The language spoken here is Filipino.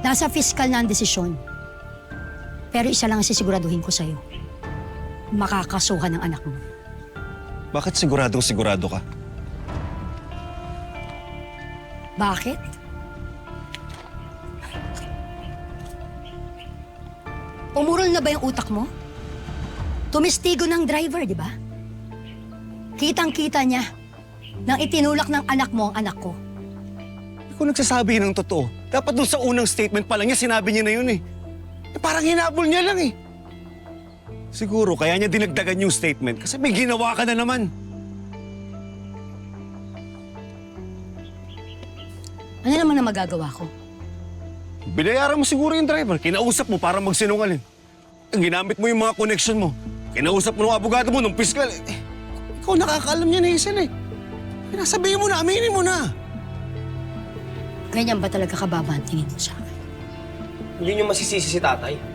Nasa fiscal na ang desisyon. Pero isa lang ang sisiguraduhin ko sa'yo. Makakasuhan ng anak mo. Bakit sigurado ka? Bakit? Umurol na ba yung utak mo? Tumistigo ng driver, di ba? Kitang-kita niya nang itinulak ng anak mo ang anak ko. Ikaw nagsasabi ng totoo. Dapat dun sa unang statement pa lang niya, sinabi niya na yun eh. Parang hinabol niya lang eh. Siguro kaya niya dinagdagan yung statement kasi may ginawa ka na naman. Ano naman ang magagawa ko? Binayaran mo siguro yung driver. Kinausap mo para magsinungaling. Ginamit mo yung mga connection mo. Kinausap mo ng abogado mo, ng piskal. Ikaw nakakaalam niya na Hazel eh. Pinasabihin mo na, aminin mo na. Ganyan ba talaga kababa ang tingin mo sa akin? Hindi niyo masisisi si tatay.